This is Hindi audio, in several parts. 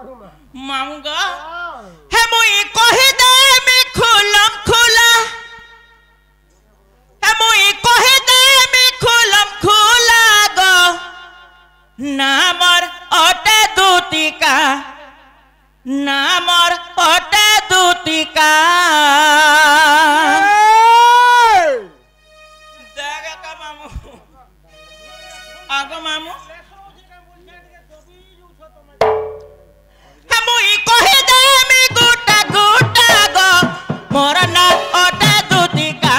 मामू गो हे मुई कहि दे मी खुलम खुला हे मुई कहि दे मी खुलम खुला गो नामर अटे दूतिका नामर अटे दूतिका देगा का मामू आगो मामू मुई कहि दे मी गुटा गुटा गो मोर ना अटे दूतिका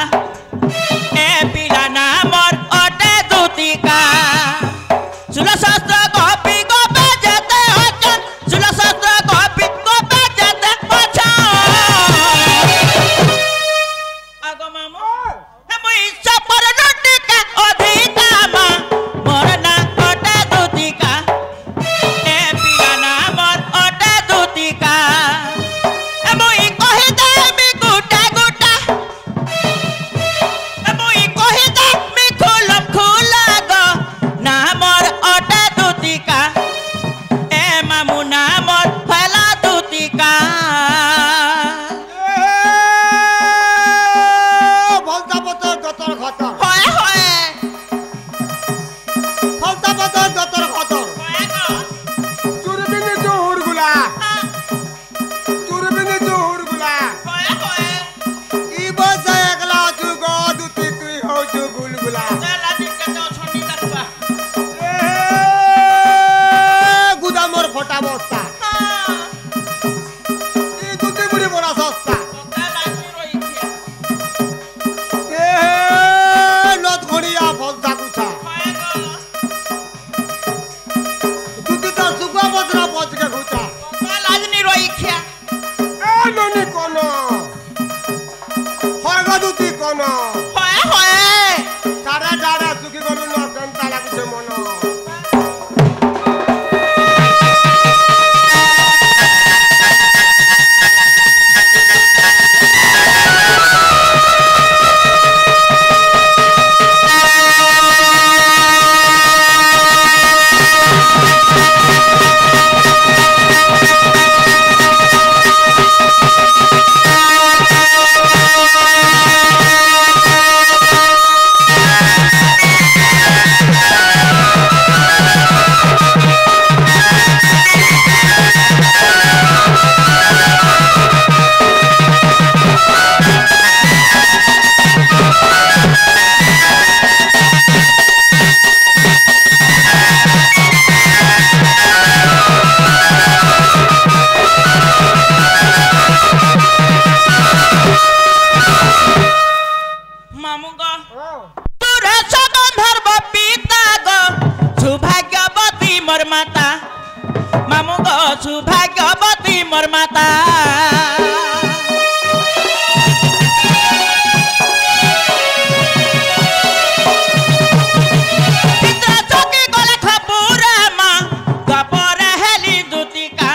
ए पिला ना मोर अटे दूतिका सुला शास्त्र कॉपी को बजाते अच्छा सुला शास्त्र कॉपी को बजाते अच्छा आगो मामू हे मुई सपर नटिका अधिका मा मोर ना अटे दूतिका ए पिला ना मोर अटे दूतिका ए मुई कहि दे मी गुटा गुटा ए मुई कहि दे मी खुलम खुला गो ना मोर अटे दूतिका ए मामू ना मोर फैला दूतिका फलता पतर गतर खतर होए होए फलता पतर गतर खतर होए गो चुरबिनी चुहुरगुला चुरबिनी चुहुरगुला होए होए ई बस एकला छु गो दुती तुई हो छु गुलगुला चला दिक्कत तो छोड़ी दरुआ ए गुदामर फटा बस्ता हां ई दुती बुड़ी बड़ा सस्ता चला नी रोई खिया ए नत घड़िया फलता कुछा होए गो दुती ता सुगा बदरा पच के घुचा चला नी रोई खिया ए ननी कोन हरगा दुती कोन होए होए टारा टारा सुखी गलु न जनता लागुछे मन मामू गो तुरे सगंधर्व पिता गो सौभाग्यवती मोर माता मामू गो सौभाग्यवती मोर माता पिता चौकी गले खपुरे मा गपरे हेली दूतिका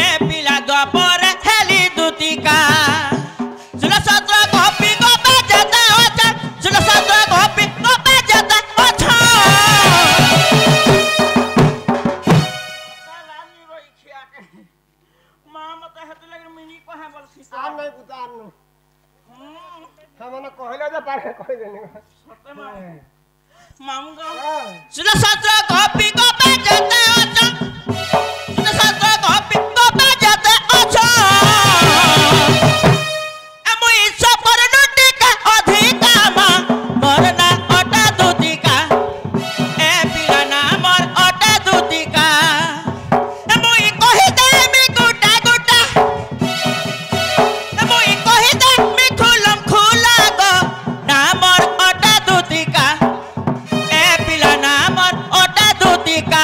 ए पिला गपरे हेली दूतिका सुला शास्त्र कॉपी को बजाते अच्छा सुला शास्त्र कॉपी को बजाते अच्छा लानी रोई खिया के मां मत हेतु लगे मिनी को है बोल खिसा आन नहीं पुता आन हमने कहले जे पारे कह देनी सत्य मामू गो सुला शास्त्र कॉपी को बजाते अच्छा सुला शास्त्र कॉपी को बजाते अच्छा ए मुई सपर नटिका अधिका मा मोर ना अटे दूतिका ए पिला ना मोर अटे दूतिका ए मुई कहि दे मी गुटा गुटा ए मुई कहि दे मी खुलम खुला गो ना मोर अटे दूतिका ए पिला ना मोर अटे दूतिका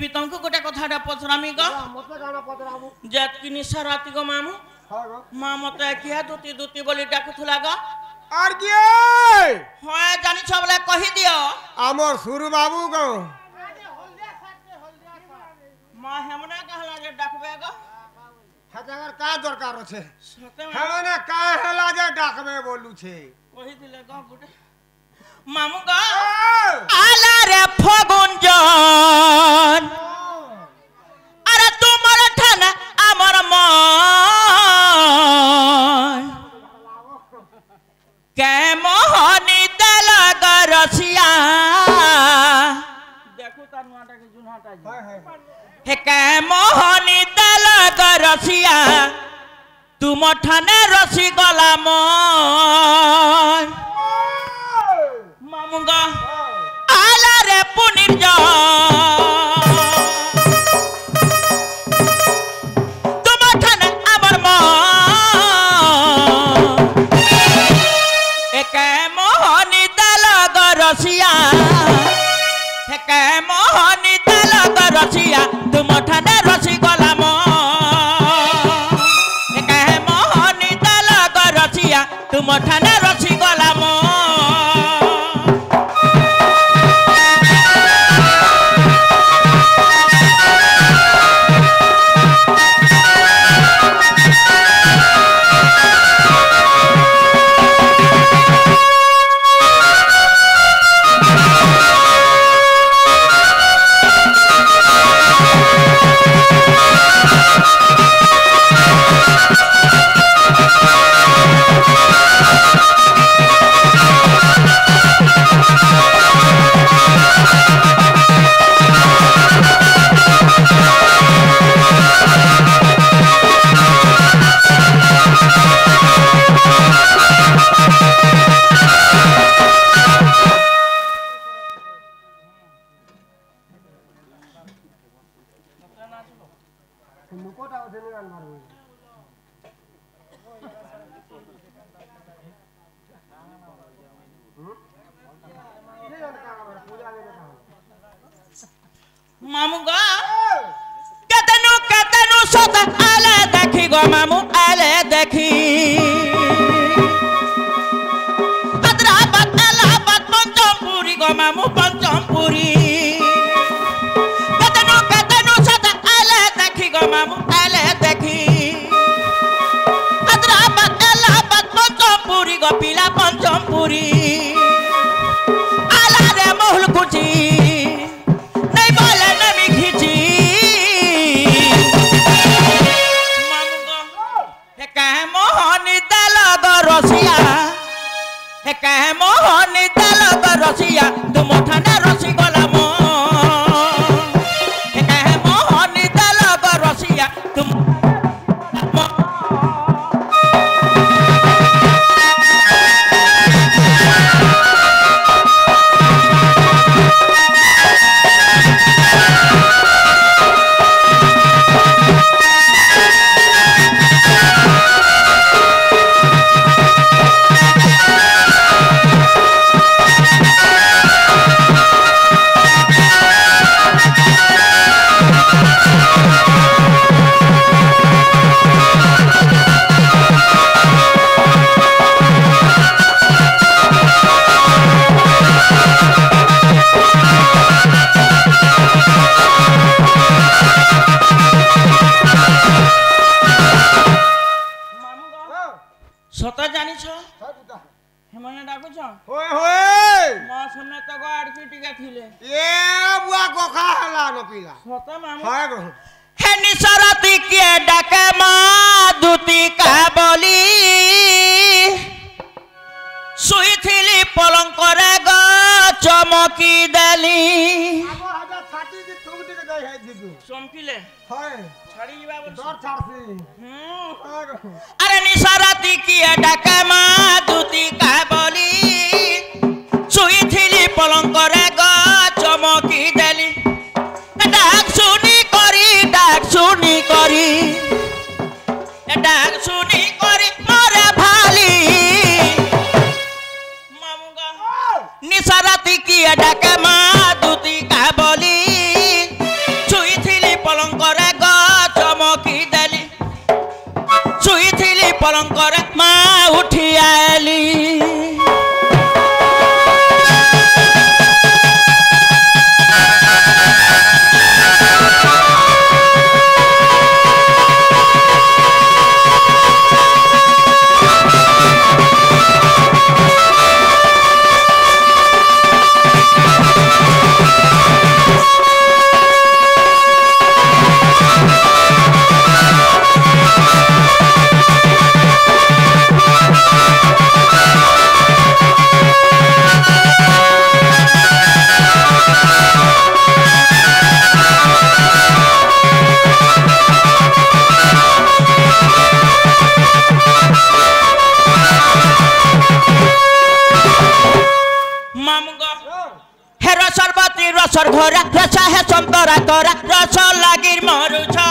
भी तुमको गोटे कथाटा पचरामी ग मते गाना पतराबू जेत कि निशा राति गो मामू हां गो मां मते किया दूती दूती बोली डाकुथुला ग और के हां जानि छबले कहि दियो हमर सुरु बाबू गो मां हमने कहला जे डाकबे ग हजागर का दरकार আছে सते में हमने का हेला जे डाकबे बोलू छे कहि दिले ग गुडे मामू ग आला रे फगुंजन अरे तुमर ठाना हमर मन के मोहनी दल गरसिया देखो तार नाटा के जुनहाटा जी हे के मोहनी दल गरसिया तुम ठाने रसी गला मन मामुंगा आला रे पुनिर तुम ठाने अमर मन एक मोहनी दल गरसिया एक मोहनी दल गरसिया तुम ठाने रसी गला मन एक मोहनी दल गरसिया तुम ठाने रसी गला मन मामुगा केतनु सत आले देखी गो मामू आले देखी हैदराबाद इलाहाबाद पंचमपुरी गो मामू पंचमपुरी केतनु सत आले देखी गो मामू आले देखी हैदराबाद इलाहाबाद पंचमपुरी गो पिला पंचमपुरी आला रे मोहल कुची मोहनी दल रसिया तुम ठाने रसी गला मोहनी दल रसिया तुम सता जानी छ हेमने डाकु छ होय होय मा सामने तो गाड़ की टिका थिले ए बुआ गोखा हला न पिला सता मामू हाय गो हे निसरती के डाके मा दूती का बोली सुई थिली पलंग करे ग चमकी देली हमर हजा छाती की ठुक टिक गई है जीजू चमकीले हाय छाड़ी जीवा बोल डर छाड़सी हाय गो अरे निसरती की डाके मा दूती का बोली सुई थिली पलंग करे ग चमकी देली डाक सुनी करी मोरे भाली मामुगा निसरती की डाके मा दूती का बोली पलंकर मा उठी आली घोरा रसा है संतरा तोरा रस लागिर मरु छ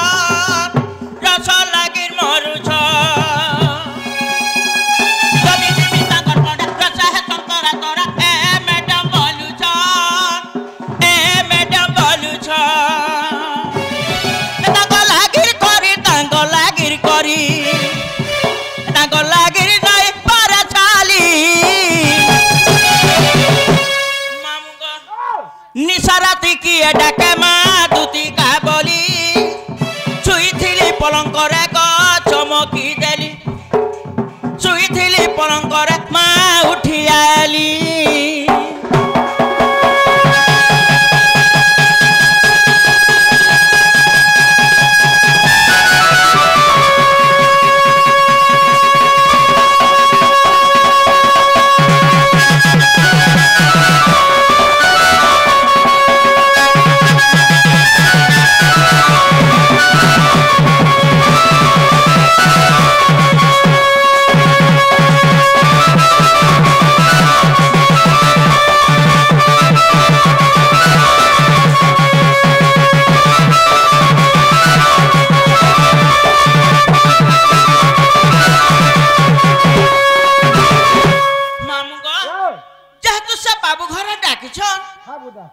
रस लागिर मरु छ जमी जमी ताकर पड़ा रसा है संतरा तोरा ए मैडम बोलु छ ताको लागिर नहीं पर चाली निशाराती किए डाके माँ दूती का बोली छुई थिली पलंकरे को चमकी देली छुई थिली पलंकरे माँ उठी आली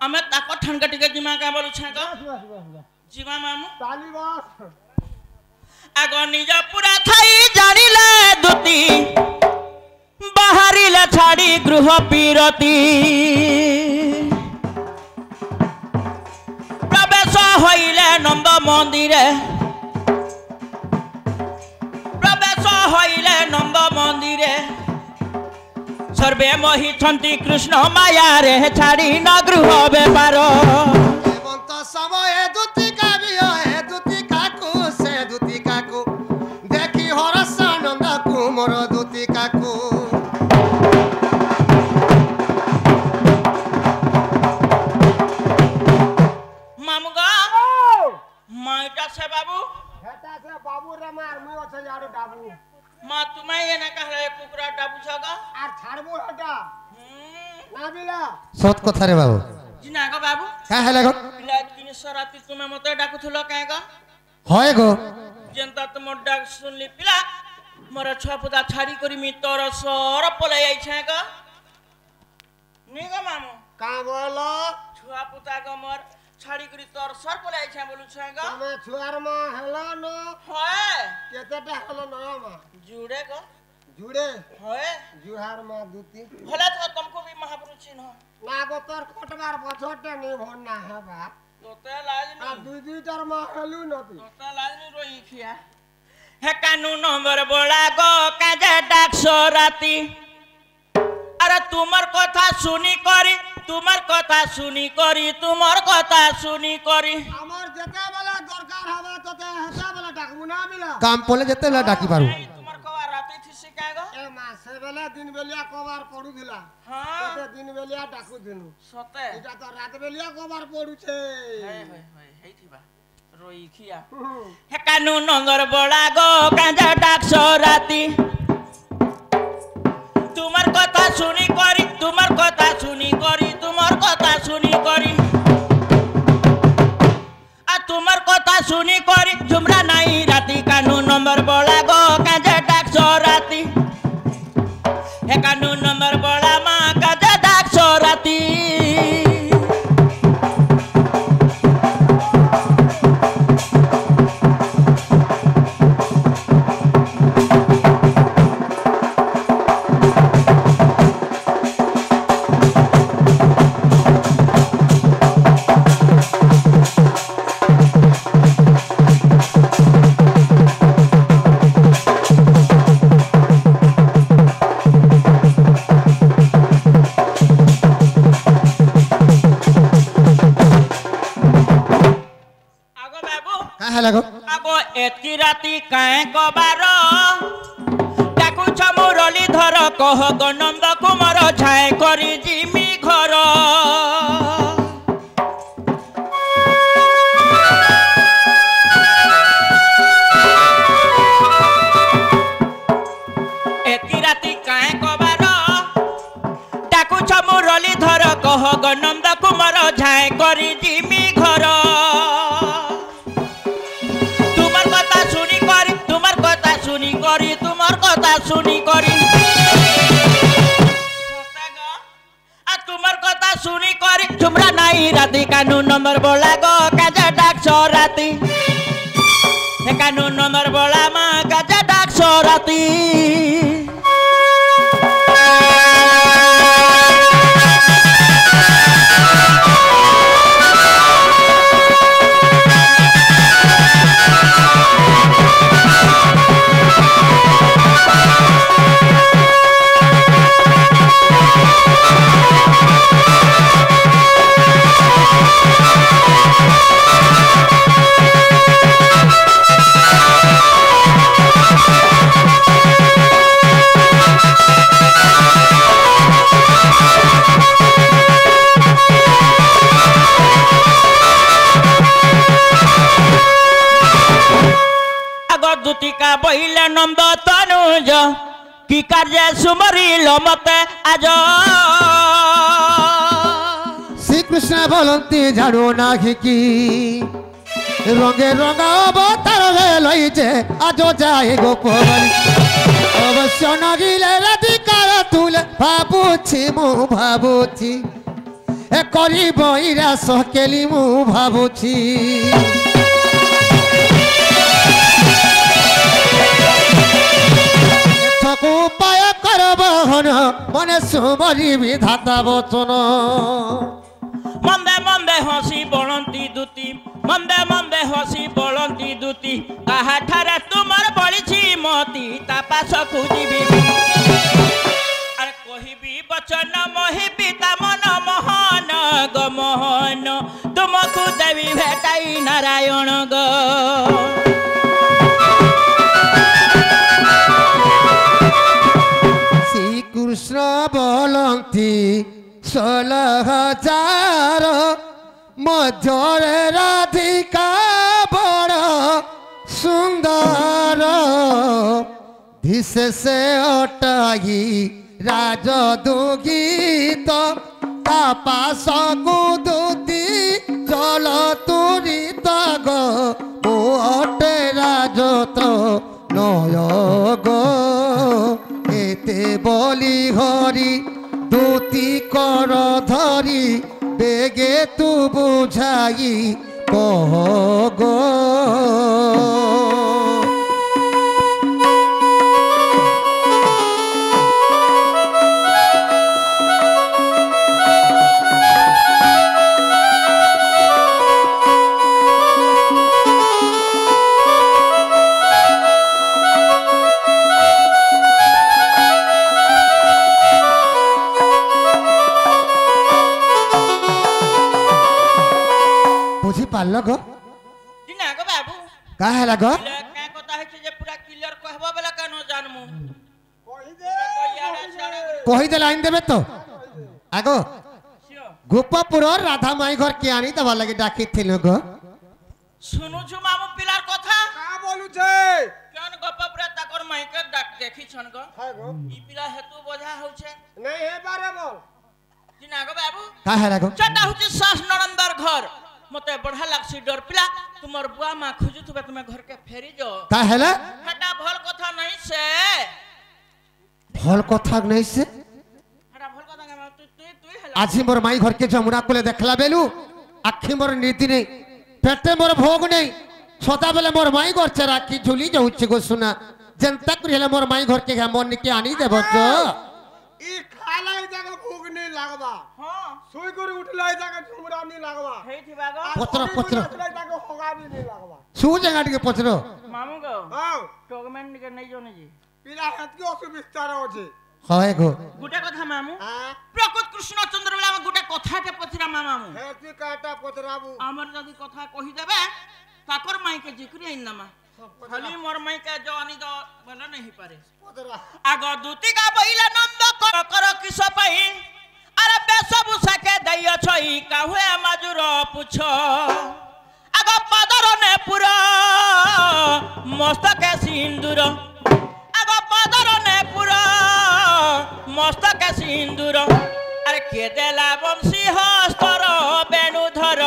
हमें ताको ठनका टिके जिमा का बोलु छाको जिमा मामू ताली बस आगो निज पूरा थाई जानिले दुती बाहरिले छाड़ी गृह पीरती प्रवेश होइले नंद मंदिरे सर्वे मोहितंती कृष्ण माया रे छाड़ी न गृह बेपार समय दूती का भी है दूती काकू से दूती काकू देखी हरस आनंद को मोर दूती काकू मामुगा माइटा से बाबू हेटा से बाबू रे मार मुई ओछे जाडू डाबू मा तुम्हें ये ना कहले कुकरा डाबू छगा আর ছাড়বো হেটা না বিলা সত কথা রে বাবু জিনা গো বাবু কা হেলা গো পিলা কিনি সরাতি তুমি মতে ডাকুথলো কাই গো হয় গো যেনতা তোমার ডাক শুনলি পিলা মোর ছপুদা ছাড়ি করি মি তোর সর পলাই আইছে গো নি গো মামু কা বলো ছপুদা গো মোর ছাড়ি করি তোর সর পলাই আইছে বলু ছয় গো তুমি ছুয়ার মা হেলো ন হয় কেতেটা হেলো নয় মা जुड़े गो जुड़े होए जुहार मा दूती भला तो तुमको भी महापुरुष चिन्ह ना गो तोर कोटबार बछोटे नी भोना है बाप तोते लाज आ दुई दुई तर मा हेलु नती तोते लाज नी रोई खिया हे कानू नंबर बोला गो काजे डाकसो राती अरे तुमर कथा सुनी करी तुमर कथा सुनी करी तुमर कथा सुनी करी আমার যেতে বেলা দরকার হবে তোতে হেতা বেলা ডাকবো না বিলা কাম পলে যেতে লা ডাকি পারু तुमर कवा राती थी सिकागो এ মাসে বেলা দিন বেলিয়া কবার পড়ু দিলা हां তোতে দিন বেলিয়া ডাকু দিনু সতে এটা তো রাত বেলিয়া কবার পড়ুছে हे हेइथिबा रोई खिया हे कानू नंगर बोला गो काजे डाकसो राती तुमर कथा सुनी करी तुमर कथा सुनी करी तुमर कथा सुनी करी आ तुमर कथा सुनी करी झुमरा नहीं राती कानू नंबर बोला गो काजे डाकसो राती हे कानू नंबर बोला माँ काजे डाकसो राती काए कबार डाकुछ मुरली धर कह गनंद कुमार छाए करी जिमी घर एती राती काए कबार डाकुछ मुरली धर कह गनंद कुमार छाए करी जिमी घर तुमार कथा सुनी करी तुमार कथा सुनी करी तुमार कथा सुनी करी तुमार कथा सुनी करी चुमरा नाई राती कानून नंबर बोला गो काजा डाक राती कानून नंबर बोला मा काजा डाक राती दुतिका बहिल नंद तनुज की कार्य सुमरिल मते आज श्री कृष्ण बोलती झाड़ू नाखी की रंगे रंगा अवतार लईजे आज जाए गोपवली अवश्य नगिले राधिकार तुले भाबुछि मु भाबुछि ए करिब इरा सकेली मु भाबुछि उपाय करब हन मने सुमरी विधाता वचन मंदे मंदे हसी बलंती दूती मंदे मंदे हसी बलंती दूती कहा ठारे तुमर बलिछि मती ता पास खुजिबी अरे कहिबी वचन मोहिबी ता मन मोहन ग मोहन तुमकु देवी भेटाई नारायण ग कृष्ण बोलती 16,000 मध्य राधिका बड़ सुंदर विशेष अटाई राजदुगीत पास गुदुती जल तुरित गो अटे राजत नय गो एते बोली हरि दूती कर धरी बेगे तू बुझाई कह गो पाल गो दिना गो बाबू का है लगो का कथा है जे पूरा क्लियर कहबो वाला का न जानमु कहि दे लाइन देबे तो आगो गोपपुर राधा माई घर के आनी तबा लगे डाकी थिलो गो सुनु छु मामू पिलार कथा का बोलू छे केन गोपपुर ताकर माई के डाक देखि छन गो हाय गो ई पिला हेतु बोझा होउ छे नहीं हे बारे बोल दिना गो बाबू का है लगो चटा होचे सास नरंदर घर मते बढ़ा लागसी डर पिला तुमर बुआ मा खोजुथबे तुमे घर के फेरी जो का हैला हटा भल कथा नहीं से भल कथा नहीं से हटा भल कथा तू हैला आज मोर माई घर के जमुना कोले देखला बेलू आखि मोर नीति नहीं पेटे मोर भोग नहीं सदा बेले मोर माई घर से राखी झुली जाउछि गो सुना जनता करिले मोर माई घर के मन के आनी देबो तो ई खालाई जगह भूख नहीं लागबा हां सोई कर उठलाई जगह झुमरा नहीं लागबा हे थिबा गो पत्र पत्र जगह होगा भी नहीं लागबा सु जगह के पत्र मामू गो हां टोगमेंट के नहीं जोने जी पिला हाथ के असुविस्ता होचे हाय गो गुटा कथा मामू हां प्रकृत कृष्ण चंद्र बेला में गुटा कथा के पछरा मामू हेती काटा पतराबू हमर जदी कथा कहि देबे ताकर माई के जिक्र इन नमा खाली मोर माई का जवानी दो बोला नहीं पारे पदरा आगो दूती का बहिला नंद कर किस पई अरे बेसबु सके दैय छई काहुए माजुर पुछ आगो पदर ने पुरा मस्तक सिंदूर आगो पदर ने पुरा मस्तक सिंदूर अरे के देला बंशी हस्तर बेणुधर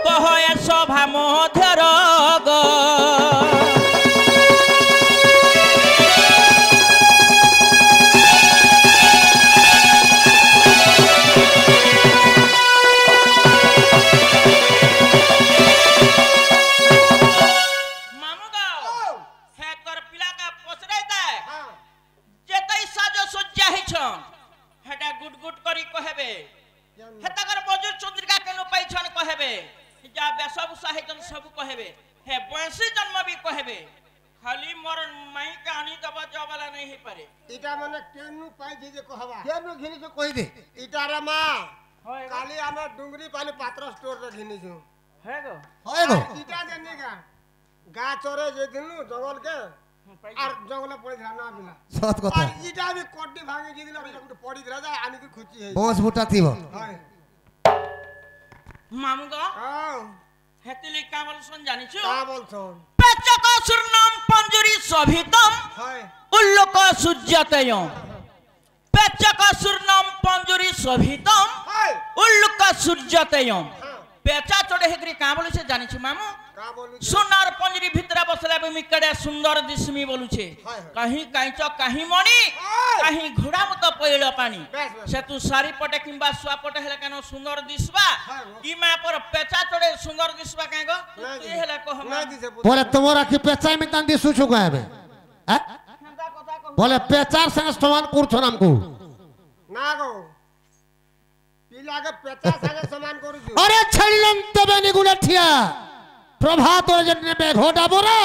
कह ए सभा मध्यर ग सब कहबे हे बंशी जन्म भी कहबे खाली मोर माई कहानी दबा जवाला नहीं पारे इटा माने केनु पाई जे कहबा केनु घिनी जो कहि दे इटा रे मां काली आमे डुंगरी पाली पात्र स्टोर रे घिनी छु है गो इटा देनी का गा चोरे जे दिनु जंगल के আর জঙ্গলে পড়ে ধান না বিলা সত কথা আর ইটা আমি কোডি ভাঙি দি দিলা এটা গুটি পড়ি দিলা যায় আনি কি খুচি হেই বস বুটা থিব হয় মামু গো হ্যাঁ হেতিলি কা বলছন জানিছো কা বলছন পেচক সুরনাম পঞ্জুরি সভিতম হয় উল্লোক সূর্যতয় পেচক সুরনাম পঞ্জুরি সভিতম হয় উল্লোক সূর্যতয় পেচা চড়ে হেকরি কা বলছে জানিছো মামু का बोलू सोनार पंजरी भितरा बसला बे मिकड़े सुंदर दिसमी बोलुछे कहीं काइच कहीं मणि कहीं घोड़ा मत पइलो पानी से तू सारी पटे किंबा सुआ पटे हेले कनो सुंदर दिसबा ई मा पर पेचा चढ़े सुंदर दिसबा काहे गो ई हेले को हम नहीं दिसे बोले तुम्हारा की पेचाई में तांदी सुछु कहबे हैं हंदा कथा को बोले पेचार संग समान कुरछो नाम को ना गो पिला के पेचा संगे समान करू छु अरे छलिलन तबे निगुला ठिया प्रभात जने में घोड़ा बोरा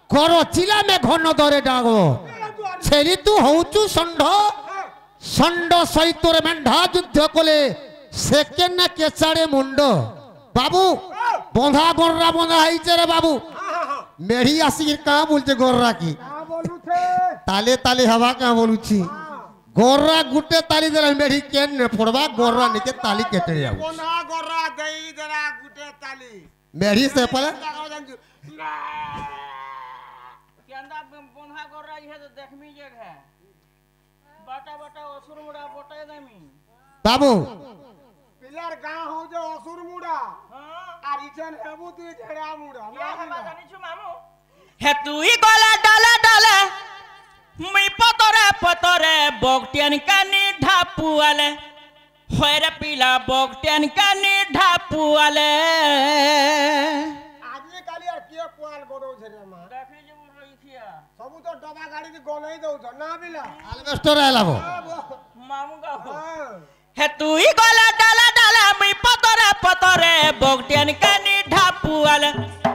करो चिला में घन दरे डागो छेली तू होचु संढ संढ सहितरे मेंढा युद्ध कोले सेकेंड ना केचाड़े मुंड बाबू बंधा गोर्रा बंधा आइचे रे बाबू मेढ़ी आसी का बोलते गोर्रा की का बोलू थे ताले ताले हवा का बोलुची गोर्रा गुटे ताली दे मेढ़ी केन ने फोड़वा गोर्रा निके ताली केटे जाऊ कोना गोरा दई जरा गुटे ताली मेढ़ी से पले केंदा बोंधा कर रही है तो देखमी जगह है बाटा बाटा असुर मुड़ा बटाई देमी बाबू पिलर गांव हो जो असुर मुड़ा हां আর ইছেন হেবু তুই ঝেড়া মুড়া या हमा जानिछु मामू हे तुई गला डाला डाला मुई पतरे पतरे बगटियन कानी ढापुआले होरे पीला बगटियन कानी ढापुआले আজি কালি আর কি পোয়াল গরো ঝেড়া মা দেখি যে রই থিয়া সবু তো ডবা গাড়ি দি গলাই দউ না বিলা আলবেস্টর আলাবো मामू गा হ্যাঁ हे तुई गला डाला डाला मुई पतरे पतरे बगटियन कानी ढापुआले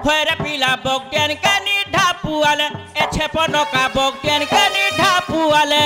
होरे पीला बगटियन कानी ढापुआले ए छेपन का बगटियन कानी ढापुआले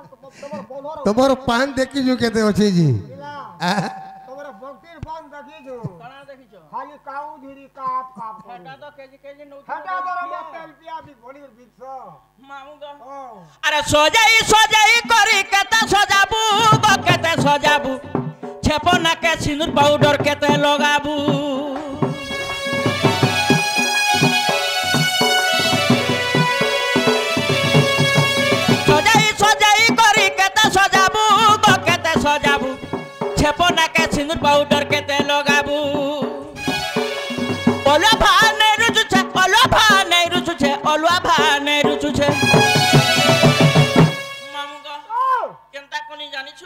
तुम्हारो पान देखी जो कहते हो जी তোমার ভক্তির বান দেখিছো कणा देखिছো খালি কাউ ধীরি কাপ কাপ हेटा तो केजी नौ হাটা দর মতেল পিয়া বি বলি বিছ मामू गा ও अरे सजाई करी केते सजाबू गो केते सजाबू छेपना के सिंदूर पाउडर केते लगाबू सजाई करी केते सजाबू गो केते सजाबू छेपना के सिंदूर पाउडर केते लगाबू মামুগো কেনতা কোনি জানিছু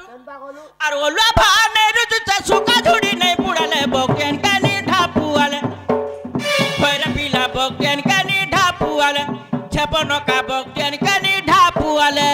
আর ওলা ভানে রুচা সুকা ঝুড়ি নাই পুড়ালে বকেন কানি ঢাপুয়ালে কইরা পিলা বকেন কানি ঢাপুয়ালে ছেপন কা বকেন কানি ঢাপুয়ালে